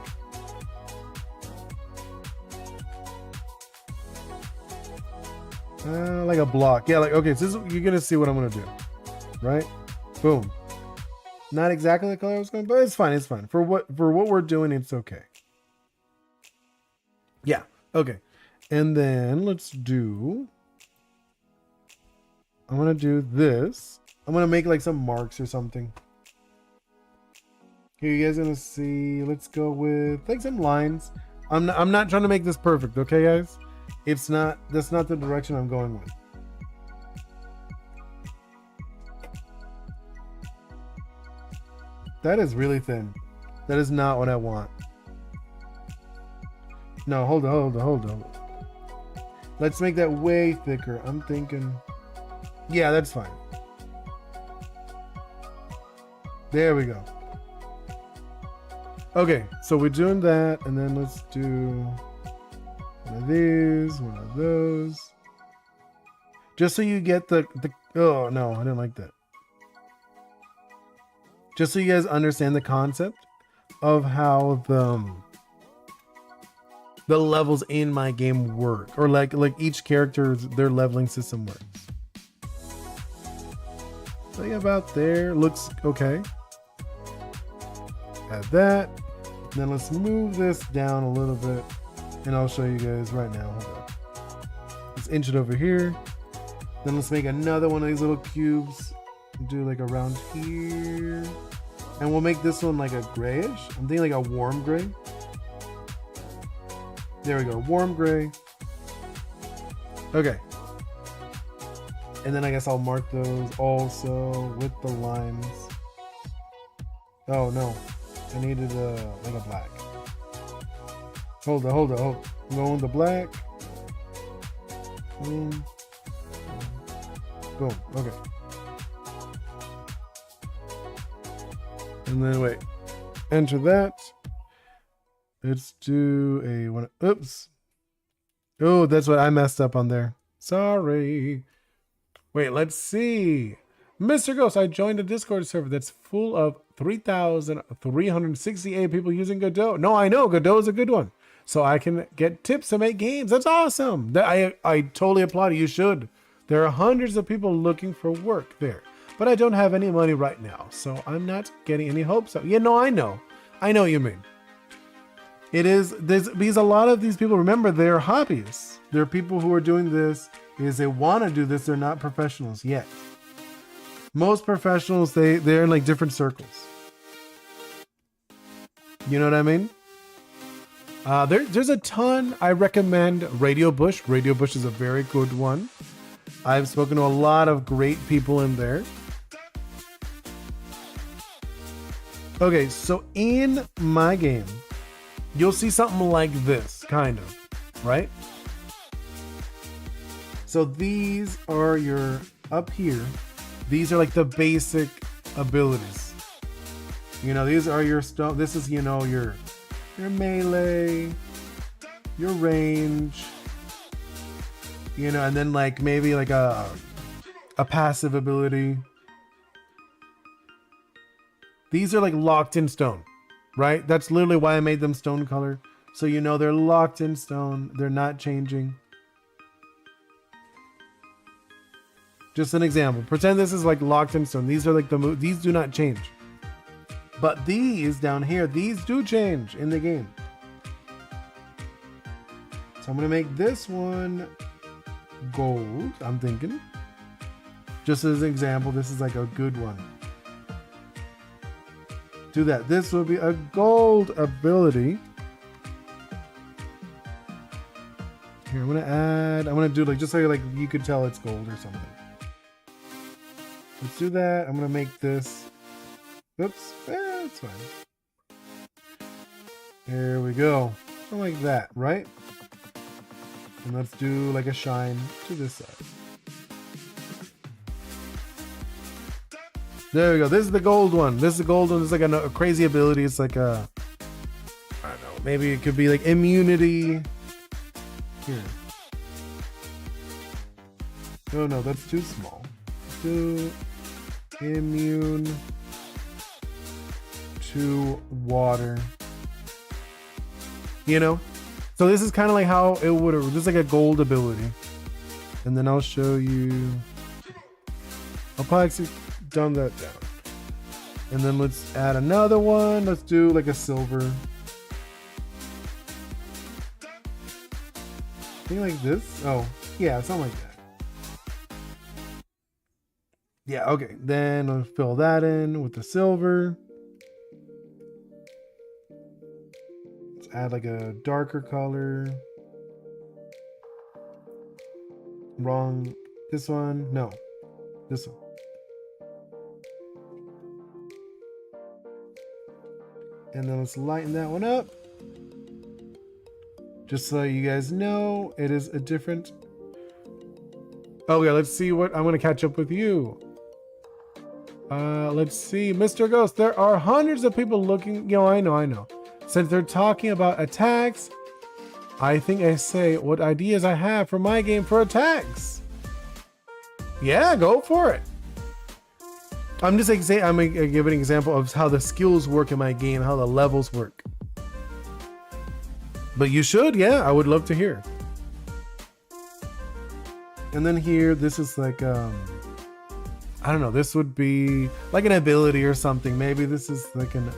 Like a block. Yeah, like, okay, so this is, you're gonna see what I'm gonna do, right? Boom. Not exactly the color I was going, but it's fine. It's fine for what we're doing. It's okay. Yeah. Okay. And then let's do. I'm gonna do this. I'm gonna make like some marks or something. Here, you guys gonna see. Let's go with like some lines. I'm not trying to make this perfect, okay, guys? It's not. That's not the direction I'm going with. That is really thin. That is not what I want. No, hold on. Let's make that way thicker. I'm thinking. Yeah, that's fine. There we go. Okay, so we're doing that, and then let's do one of these, one of those. Just so you get the oh no, I didn't like that. Just so you guys understand the concept of how the levels in my game work, or like each character's their leveling system works. So yeah, about there looks okay. Add that. Then let's move this down a little bit, and I'll show you guys right now. Hold on. Let's inch it over here. Then let's make another one of these little cubes. Do like around here, and we'll make this one like a grayish. I'm thinking like a warm gray. There we go, warm gray. Okay. And then I guess I'll mark those also with the lines. Oh no, I needed like a black. Hold on. I'm going with the black. Boom. Boom. Okay. And then wait, enter that. Let's do a one. Oops. Oh, that's what I messed up on there. Sorry. Wait, let's see. Mr. Ghost, I joined a Discord server that's full of 3,368 people using Godot. No, I know Godot is a good one. So I can get tips to make games. That's awesome. I totally applaud it. You should. There are hundreds of people looking for work there. But I don't have any money right now, so I'm not getting any hopes up. Yeah, no, I know what you mean. It is this because a lot of these people, remember, they're hobbyists. They're people who are doing this because they want to do this. They're not professionals yet. Most professionals, they're in like different circles. You know what I mean? There's a ton. I recommend Radio Bush. Radio Bush is a very good one. I've spoken to a lot of great people in there. Okay, so in my game, you'll see something like this, kind of, right? So these are your, up here, these are like the basic abilities. You know, these are your stuff. This is, you know, your melee, your range, you know, and then like maybe like a passive ability. These are like locked in stone, right? That's literally why I made them stone color. So you know they're locked in stone. They're not changing. Just an example. Pretend this is like locked in stone. These are like these do not change. But these down here, these do change in the game. So I'm gonna make this one gold, I'm thinking. Just as an example, this is like a good one. Do that. This will be a gold ability. Here, I'm gonna do like, just so like you could tell it's gold or something. Let's do that. I'm gonna make this. Oops, that's fine. There we go. Something like that, right? And let's do like a shine to this side. There we go. This is the gold one. This is the gold one. It's like a crazy ability. It's like a, I don't know, maybe it could be like immunity. Here. Oh no, that's too small. Too immune to water. You know? So this is kind of like how it would have, just like a gold ability. And then I'll show you. I'll probably actually dumb that down. And then let's add another one. Let's do like a silver. Thing like this. Oh, yeah, something like that. Yeah, okay. Then I'll fill that in with the silver. Let's add like a darker color. Wrong. This one. No. This one. And then let's lighten that one up. Just so you guys know, it is a different. Oh yeah, let's see what I'm gonna catch up with you. Let's see, Mr. Ghost. There are hundreds of people looking. You know, I know. Since they're talking about attacks, I think I say what ideas I have for my game for attacks. Yeah, go for it. I'm just like saying, I'm gonna give an example of how the skills work in my game, how the levels work. But you should, yeah, I would love to hear. And then here, this is like, I don't know, this would be like an ability or something. Maybe this is like an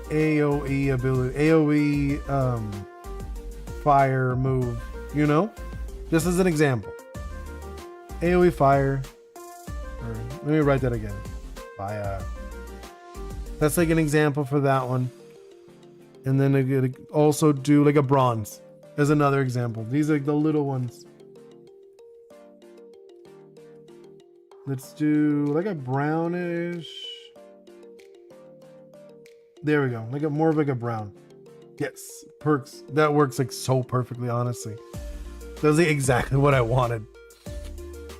AoE ability, AoE fire move, you know? Just as an example. AoE fire. Let me write that again. Fire. That's like an example for that one. And then I could also do like a bronze as another example. These are like the little ones. Let's do like a brownish. There we go. Like a more of like a brown. Yes, perks. That works like so perfectly, honestly. That's like exactly what I wanted.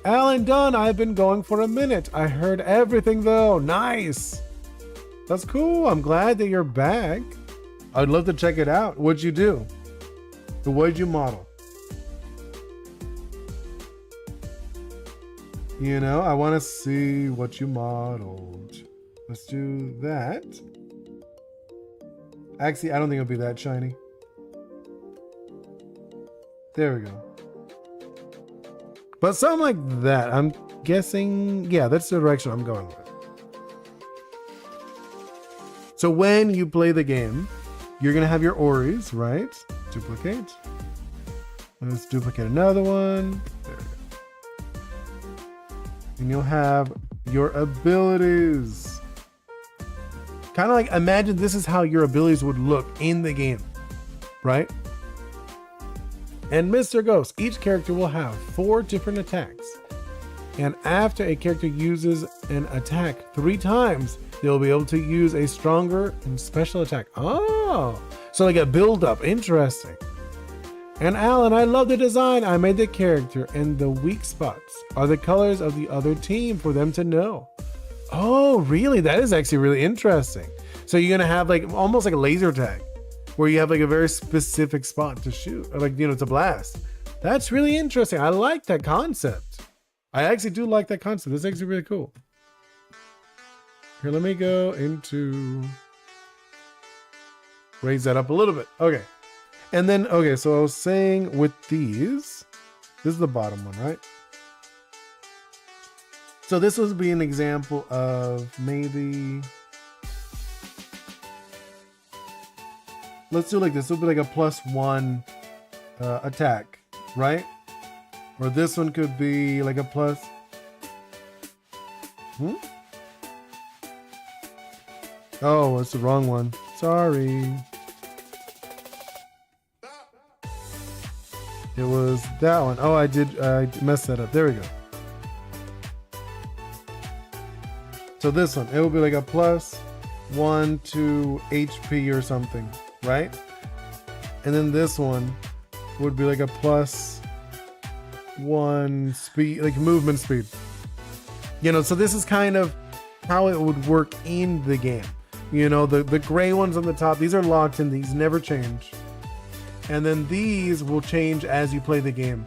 Alan Dunn, I've been going for a minute. I heard everything though. Nice. That's cool. I'm glad that you're back. I'd love to check it out. What'd you do? What'd you model? You know, I want to see what you modeled. Let's do that. Actually, I don't think it'll be that shiny. There we go. But something like that. I'm guessing, yeah, that's the direction I'm going with. So when you play the game, you're going to have your Oris, right? Duplicate. Let's duplicate another one. There we go. And you'll have your abilities. Kind of like, imagine this is how your abilities would look in the game, right? And Mr. Ghost, each character will have 4 different attacks. And after a character uses an attack 3 times, they'll be able to use a stronger and special attack. Oh, so like a build up. Interesting. And Alan, I love the design. I made the character, and the weak spots are the colors of the other team for them to know. Oh, really? That is actually really interesting. So you're going to have like almost like a laser tag, where you have like a very specific spot to shoot, or like, you know, to blast. That's really interesting. I like that concept. I actually do like that concept. That's actually really cool. Here, let me go into, raise that up a little bit. Okay. And then, okay, so I was saying with these, this is the bottom one, right? So this would be an example of maybe, let's do like this. It'll be like a +1 attack, right? Or this one could be like a plus. Oh, it's the wrong one. Sorry. It was that one. Oh, I messed that up. There we go. So this one, it will be like a plus 1 to HP or something, right? And then this one would be like a plus 1 speed, like movement speed. You know, so this is kind of how it would work in the game. You know, the gray ones on the top, these are locked in, these never change. And then these will change as you play the game.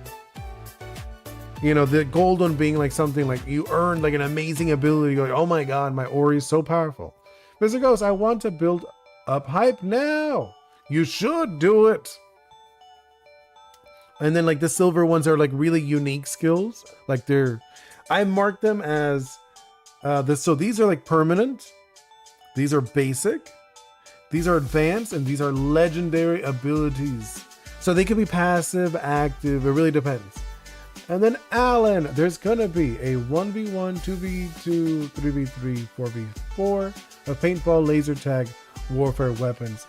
You know, the gold one being like something like you earned like an amazing ability. You're like, oh my God, my Ori is so powerful. Mr. Ghost, I want to build up hype now. You should do it. And then like the silver ones are like really unique skills. Like I marked them as so these are like permanent. These are basic. These are advanced, and these are legendary abilities. So they could be passive, active, it really depends. And then Alan, there's gonna be a 1v1, 2v2, 3v3, 4v4 of paintball, laser tag, warfare weapons.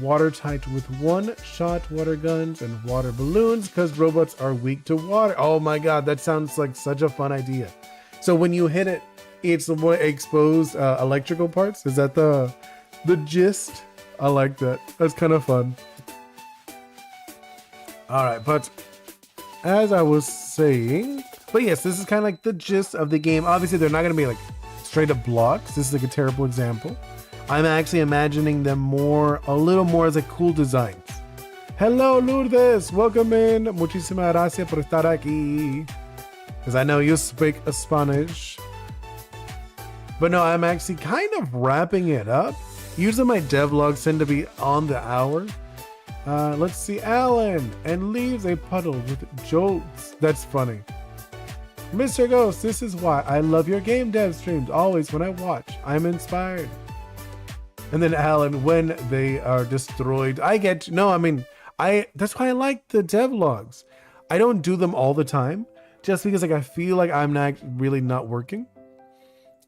Watertight with one-shot water guns and water balloons because robots are weak to water. Oh my God, that sounds like such a fun idea. So when you hit it, it's the more exposed electrical parts. Is that the gist? I like that. That's kind of fun. All right, but as I was saying, but yes, this is kind of like the gist of the game. Obviously, they're not going to be like straight up blocks. This is like a terrible example. I'm actually imagining them a little more as like cool designs. Hello, Lourdes. Welcome in. Muchísimas gracias por estar aquí. Because I know you speak Spanish. But no, I'm actually kind of wrapping it up. Usually my devlogs tend to be on the hour. Let's see, Alan, and leaves a puddle with jolts. That's funny. Mr. Ghost, this is why I love your game dev streams. Always when I watch, I'm inspired. And then Alan, when they are destroyed, that's why I like the devlogs. I don't do them all the time, just because like I feel like I'm not really not working.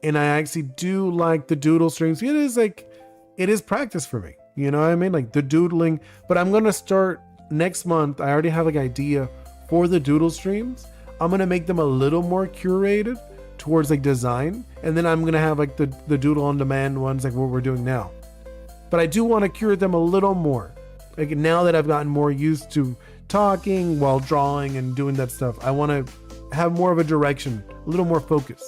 And I actually do like the doodle streams. It is practice for me. You know what I mean? Like the doodling, but I'm going to start next month. I already have like an idea for the doodle streams. I'm going to make them a little more curated towards like design. And then I'm going to have like the doodle on demand ones, like what we're doing now. But I do want to curate them a little more. Like now that I've gotten more used to talking while drawing and doing that stuff, I want to have more of a direction, a little more focus.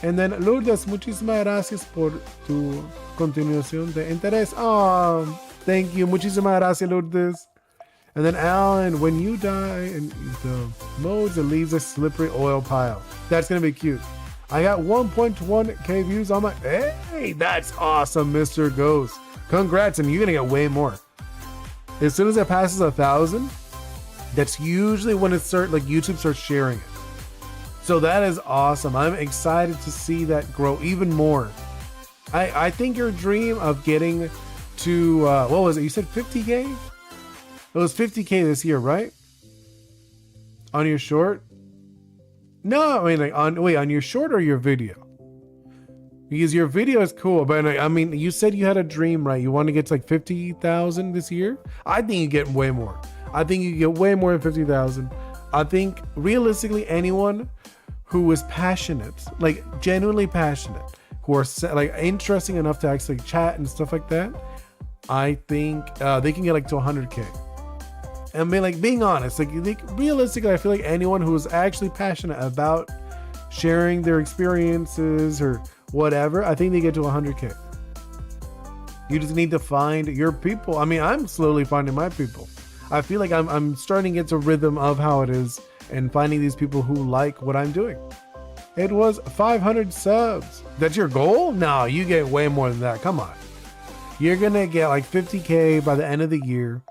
And then Lourdes, muchísimas gracias por tu continuación de interés. Oh, thank you. Muchísimas gracias, Lourdes. And then Alan, when you die in the modes, it leaves a slippery oil pile. That's going to be cute. I got 1.1k views on my... Hey, that's awesome, Mr. Ghost. Congrats, and you're going to get way more. As soon as it passes 1,000, that's usually when YouTube starts sharing it. So that is awesome. I'm excited to see that grow even more. I think your dream of getting to, what was it? You said 50K? It was 50K this year, right? On your short? No, I mean, like on your short or your video? Because your video is cool, but I mean, you said you had a dream, right? You want to get to like 50,000 this year? I think you get way more. I think you get way more than 50,000. I think realistically, anyone who is passionate, like genuinely passionate, who are like interesting enough to actually chat and stuff like that, I think they can get like to 100K. And being honest, realistically, I feel like anyone who is actually passionate about sharing their experiences or whatever, I think they get to 100K. You just need to find your people. I mean, I'm slowly finding my people. I feel like I'm starting to get the rhythm of how it is and finding these people who like what I'm doing. It was 500 subs. That's your goal? No, you get way more than that. Come on. You're gonna get like 50K by the end of the year.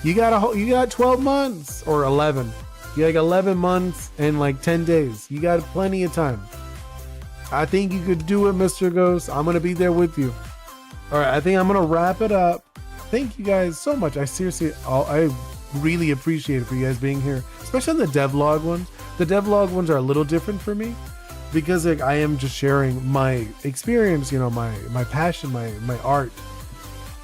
You got 12 months or 11. You got like 11 months and like 10 days. You got plenty of time. I think you could do it, Mr. Ghost. I'm gonna be there with you. All right, I think I'm gonna wrap it up. Thank you guys so much. I seriously, I really appreciate it for you guys being here, especially on the devlog ones. The devlog ones are a little different for me because like I am just sharing my experience, you know, my passion, my art.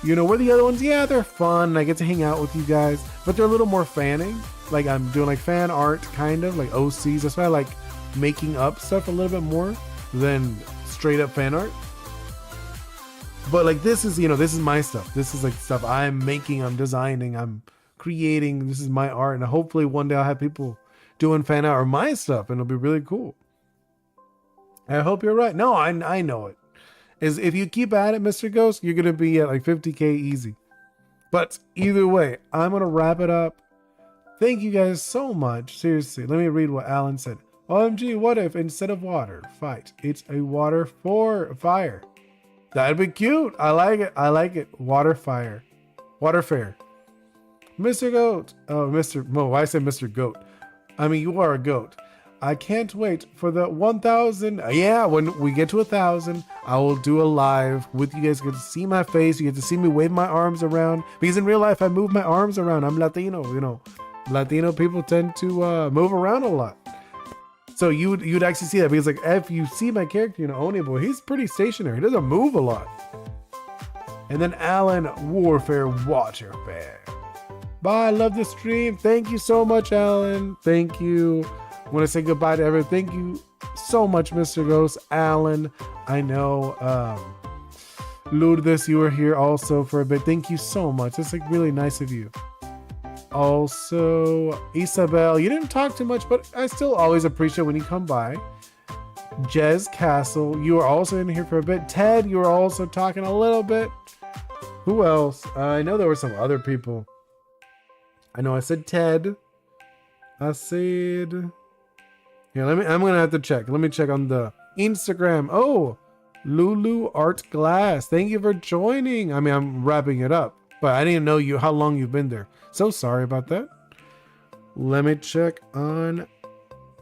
You know, where the other ones, yeah, they're fun. I get to hang out with you guys, but they're a little more fanning. Like I'm doing like fan art, kind of like OCs. That's why I like making up stuff a little bit more than straight up fan art. But like this is, you know, this is my stuff. This is like stuff I'm making, I'm designing, I'm creating. This is my art, and hopefully one day I'll have people doing fan art or my stuff, and it'll be really cool. I hope you're right. No, I know it. Is if you keep at it, Mr. Ghost, you're gonna be at like 50K easy. But either way, I'm gonna wrap it up. Thank you guys so much. Seriously, let me read what Alan said. OMG, what if instead of water fight, it's a water for fire? That'd be cute. I like it. I like it. Water fire. Water fair. Mr. Goat. Oh, Mr. Mo, why I said Mr. Goat? I mean, you are a goat. I can't wait for the 1,000. Yeah, when we get to 1,000, I will do a live with you guys. You get to see my face. You get to see me wave my arms around. Because in real life, I move my arms around. I'm Latino, you know. Latino people tend to move around a lot. So you'd actually see that because like if you see my character, you know, Oni Boi, he's pretty stationary. He doesn't move a lot. And then Alan, Warfare, Waterfare. Bye, I love the stream. Thank you so much, Alan. Thank you. I want to say goodbye to everyone. Thank you so much, Mr. Ghost. Alan, I know. Lourdes, you were here also for a bit. Thank you so much. It's like really nice of you. Also, Isabel, you didn't talk too much, but I still always appreciate when you come by. Jez Castle, you are also in here for a bit. Ted, you were also talking a little bit. Who else? I know there were some other people. I know I said Ted. I said... Yeah, I'm gonna have to check. Let me check on the Instagram. Oh, Lulu Art Glass. Thank you for joining. I mean, I'm wrapping it up, but I didn't know how long you've been there. So sorry about that. Let me check on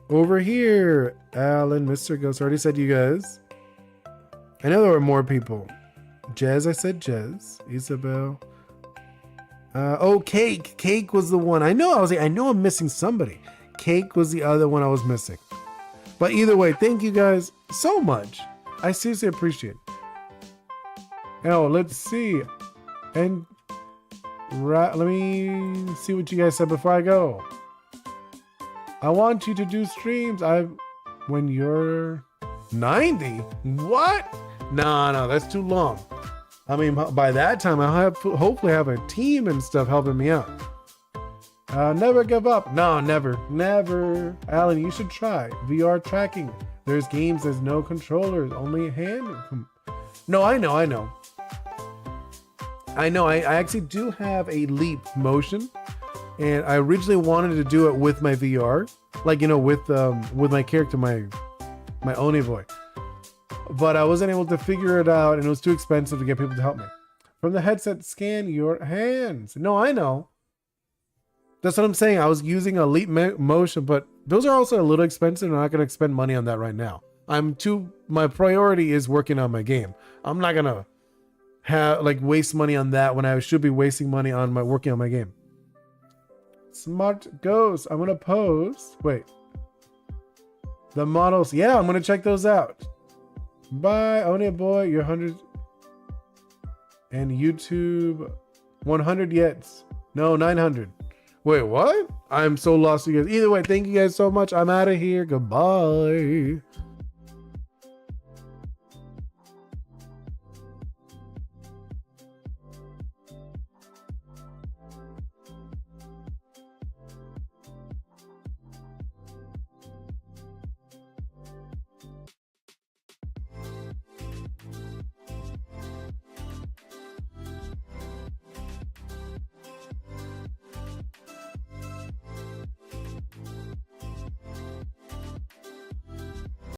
over here. Alan, Mr. Ghost, already said you guys. I know there were more people. Jez, I said Jez. Isabel. Oh, Cake. Cake was the one. I know I'm missing somebody. Cake was the other one I was missing. But either way, thank you guys so much. I seriously appreciate it. Oh, let's see. And let me see what you guys said before I go. I want you to do streams. When you're 90. What? No, that's too long. I mean, by that time, I'll hopefully have a team and stuff helping me out. Never give up. No, never. Alan, you should try VR tracking. There's games, there's no controllers, only hand. No, I know. I actually do have a leap motion, and I originally wanted to do it with my VR, like, you know, with my character, my Oni Boi. But I wasn't able to figure it out, and it was too expensive to get people to help me. From the headset, scan your hands. No, I know. That's what I'm saying. I was using a leap motion, but those are also a little expensive. I'm not going to spend money on that right now. My priority is working on my game. I'm not going to waste money on that when I should be wasting money on working on my game. Smart Ghost. I'm going to post. Wait. The models. Yeah, I'm going to check those out. Bye, Oni Boi. You're 100. And YouTube 100 yet. No, 900. Wait, what? I'm so lost, you guys. Either way, thank you guys so much. I'm out of here. Goodbye.